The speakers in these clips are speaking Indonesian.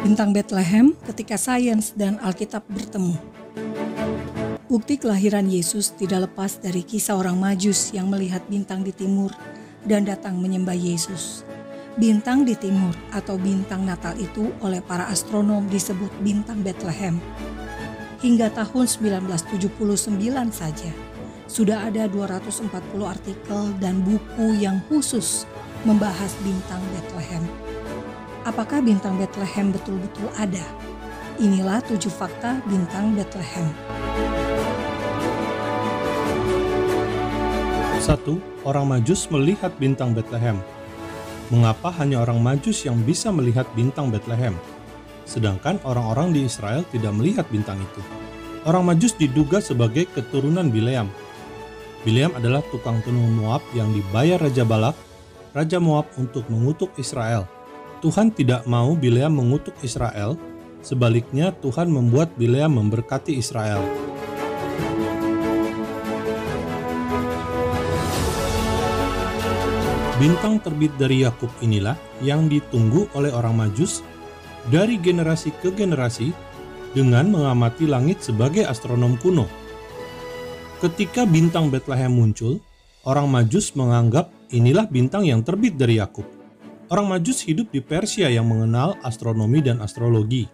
Bintang Bethlehem ketika sains dan Alkitab bertemu. Bukti kelahiran Yesus tidak lepas dari kisah orang Majus yang melihat bintang di timur dan datang menyembah Yesus. Bintang di timur atau bintang Natal itu oleh para astronom disebut bintang Bethlehem. Hingga tahun 1979 saja, sudah ada 240 artikel dan buku yang khusus membahas bintang Bethlehem. Apakah bintang Bethlehem betul-betul ada? Inilah 7 fakta bintang Bethlehem. 1. Orang Majus melihat bintang Bethlehem. Mengapa hanya orang Majus yang bisa melihat bintang Bethlehem, sedangkan orang-orang di Israel tidak melihat bintang itu? Orang Majus diduga sebagai keturunan Bileam. Bileam adalah tukang tenun Moab yang dibayar Raja Balak, Raja Moab, untuk mengutuk Israel. Tuhan tidak mau Bileam mengutuk Israel, sebaliknya Tuhan membuat Bileam memberkati Israel. Bintang terbit dari Yakub inilah yang ditunggu oleh orang Majus dari generasi ke generasi dengan mengamati langit sebagai astronom kuno. Ketika bintang Bethlehem muncul, orang Majus menganggap inilah bintang yang terbit dari Yakub. Orang Majus hidup di Persia yang mengenal astronomi dan astrologi.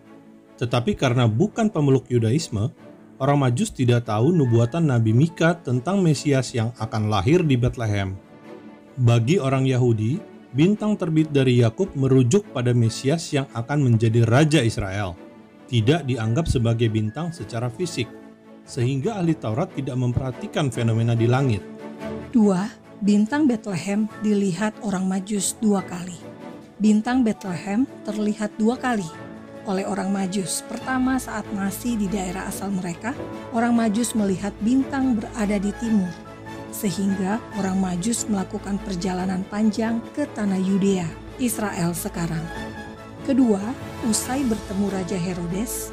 Tetapi karena bukan pemeluk Yudaisme, orang Majus tidak tahu nubuatan Nabi Mika tentang Mesias yang akan lahir di Bethlehem. Bagi orang Yahudi, bintang terbit dari Yakub merujuk pada Mesias yang akan menjadi Raja Israel. Tidak dianggap sebagai bintang secara fisik, sehingga ahli Taurat tidak memperhatikan fenomena di langit. 2. Bintang Bethlehem dilihat orang Majus 2 kali. Bintang Bethlehem terlihat 2 kali oleh orang Majus. Pertama, saat masih di daerah asal mereka, orang Majus melihat bintang berada di timur, sehingga orang Majus melakukan perjalanan panjang ke tanah Yudea, Israel sekarang. Kedua, usai bertemu Raja Herodes,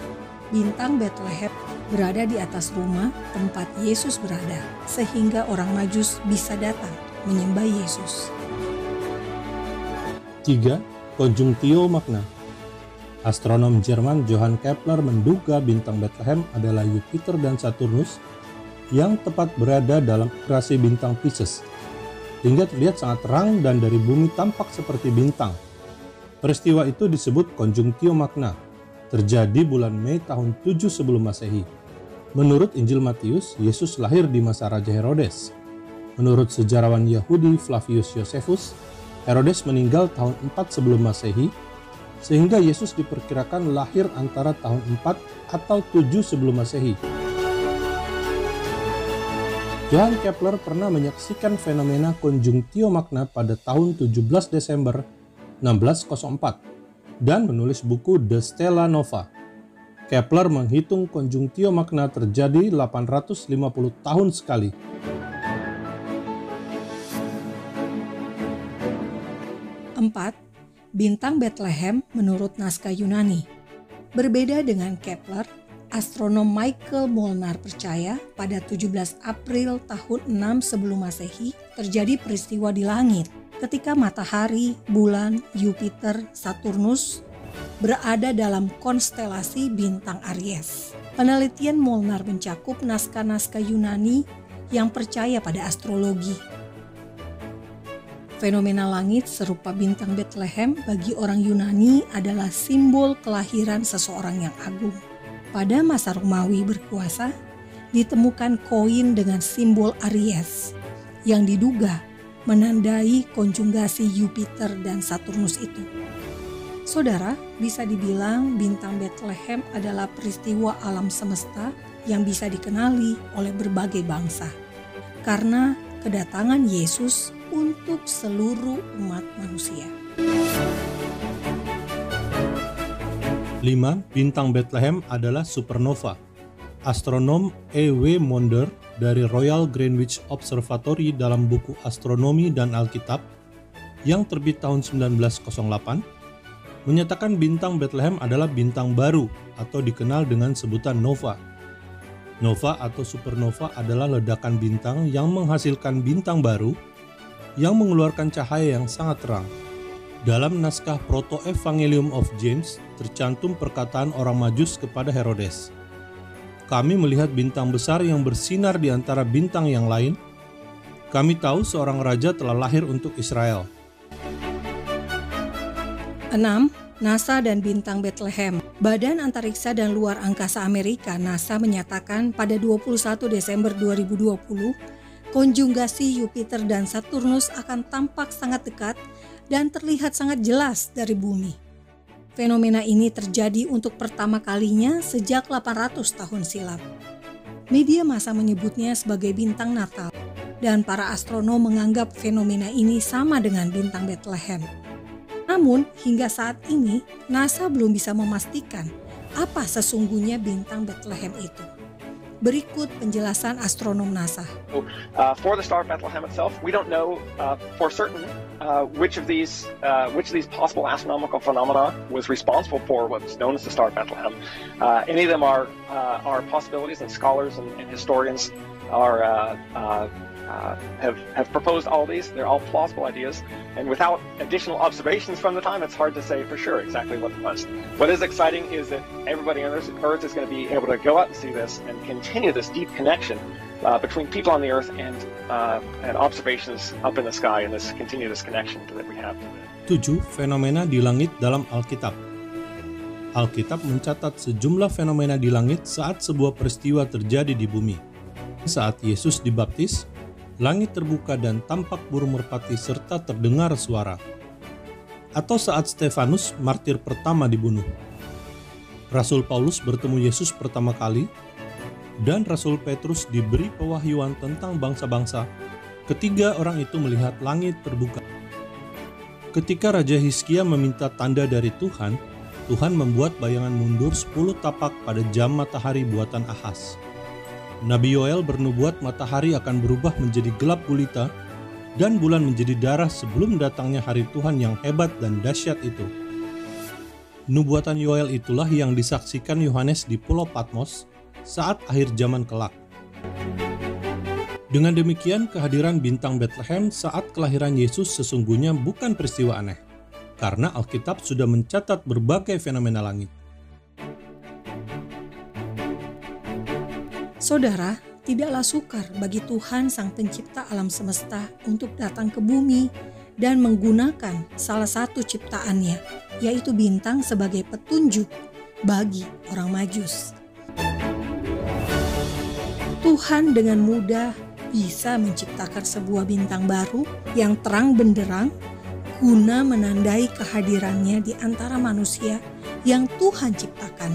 bintang Bethlehem berada di atas rumah tempat Yesus berada, sehingga orang Majus bisa datang menyembah Yesus. 3. Conjunctio Magna. Astronom Jerman Johann Kepler menduga bintang Bethlehem adalah Jupiter dan Saturnus yang tepat berada dalam rasi bintang Pisces, hingga terlihat sangat terang dan dari bumi tampak seperti bintang. Peristiwa itu disebut Conjunctio Magna, terjadi bulan Mei tahun 7 sebelum Masehi. Menurut Injil Matius, Yesus lahir di masa Raja Herodes. Menurut sejarawan Yahudi Flavius Josephus, Herodes meninggal tahun 4 sebelum Masehi, sehingga Yesus diperkirakan lahir antara tahun 4 atau 7 sebelum Masehi. Johann Kepler pernah menyaksikan fenomena Conjunctio Magna pada tahun 17 Desember 1604 dan menulis buku De Stella Nova. Kepler menghitung Conjunctio Magna terjadi 850 tahun sekali. 4. Bintang Bethlehem menurut naskah Yunani. Berbeda dengan Kepler, astronom Michael Molnar percaya pada 17 April tahun 6 sebelum Masehi terjadi peristiwa di langit ketika matahari, bulan, Jupiter, Saturnus berada dalam konstelasi bintang Aries. Penelitian Molnar mencakup naskah-naskah Yunani yang percaya pada astrologi. Fenomena langit serupa bintang Bethlehem bagi orang Yunani adalah simbol kelahiran seseorang yang agung. Pada masa Romawi berkuasa, ditemukan koin dengan simbol Aries yang diduga menandai konjugasi Jupiter dan Saturnus itu. Saudara, bisa dibilang bintang Bethlehem adalah peristiwa alam semesta yang bisa dikenali oleh berbagai bangsa, karena kedatangan Yesus untuk seluruh umat manusia. 5. Bintang Bethlehem adalah supernova. Astronom E.W. Maunder dari Royal Greenwich Observatory dalam buku Astronomi dan Alkitab yang terbit tahun 1908 menyatakan bintang Bethlehem adalah bintang baru atau dikenal dengan sebutan nova. Nova atau supernova adalah ledakan bintang yang menghasilkan bintang baru yang mengeluarkan cahaya yang sangat terang. Dalam naskah Proto-Evangelium of James tercantum perkataan orang Majus kepada Herodes. Kami melihat bintang besar yang bersinar di antara bintang yang lain. Kami tahu seorang raja telah lahir untuk Israel. 6. NASA dan bintang Bethlehem. Badan Antariksa dan Luar Angkasa Amerika NASA menyatakan pada 21 Desember 2020, konjungasi Jupiter dan Saturnus akan tampak sangat dekat dan terlihat sangat jelas dari bumi. Fenomena ini terjadi untuk pertama kalinya sejak 800 tahun silam. Media massa menyebutnya sebagai bintang Natal, dan para astronom menganggap fenomena ini sama dengan bintang Bethlehem. Namun, hingga saat ini, NASA belum bisa memastikan apa sesungguhnya bintang Bethlehem itu. Berikut penjelasan astronom NASA. For the star of Bethlehem itself, we don't know for certain which of these possible astronomical phenomena was responsible for what's known as the star of Bethlehem. Any of them are possibilities, and scholars and historians have proposed all these. They're all plausible ideas, and without additional observations from the time, it's hard to say for sure exactly what it was. What is exciting is that everybody on Earth is going to be able to go out and see this and continue this deep connection between people on the Earth and observations up in the sky, and continue this connection that we have. 7. Fenomena di langit dalam Alkitab. Alkitab mencatat sejumlah fenomena di langit saat sebuah peristiwa terjadi di bumi. Saat Yesus dibaptis, langit terbuka dan tampak burung merpati serta terdengar suara. Atau saat Stefanus, martir pertama, dibunuh. Rasul Paulus bertemu Yesus pertama kali, dan Rasul Petrus diberi pewahyuan tentang bangsa-bangsa. Ketiga orang itu melihat langit terbuka. Ketika Raja Hizkia meminta tanda dari Tuhan, Tuhan membuat bayangan mundur 10 tapak pada jam matahari buatan Ahaz. Nabi Yoel bernubuat matahari akan berubah menjadi gelap gulita dan bulan menjadi darah sebelum datangnya hari Tuhan yang hebat dan dahsyat itu. Nubuatan Yoel itulah yang disaksikan Yohanes di Pulau Patmos saat akhir zaman kelak. Dengan demikian, kehadiran bintang Bethlehem saat kelahiran Yesus sesungguhnya bukan peristiwa aneh, karena Alkitab sudah mencatat berbagai fenomena langit. Saudara, tidaklah sukar bagi Tuhan Sang Pencipta alam semesta untuk datang ke bumi dan menggunakan salah satu ciptaannya, yaitu bintang sebagai petunjuk bagi orang Majus. Tuhan dengan mudah bisa menciptakan sebuah bintang baru yang terang benderang guna menandai kehadirannya di antara manusia yang Tuhan ciptakan.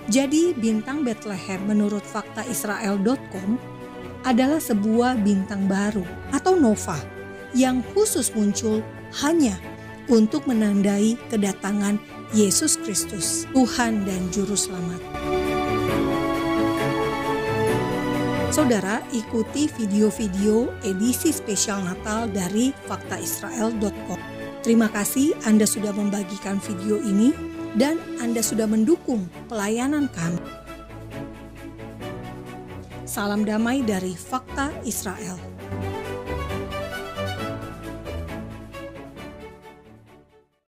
Jadi bintang Bethlehem menurut faktaisrael.com adalah sebuah bintang baru atau nova yang khusus muncul hanya untuk menandai kedatangan Yesus Kristus, Tuhan dan Juru Selamat. Saudara, ikuti video-video edisi spesial Natal dari faktaisrael.com. Terima kasih Anda sudah membagikan video ini dan Anda sudah mendukung pelayanan kami. Salam damai dari Fakta Israel.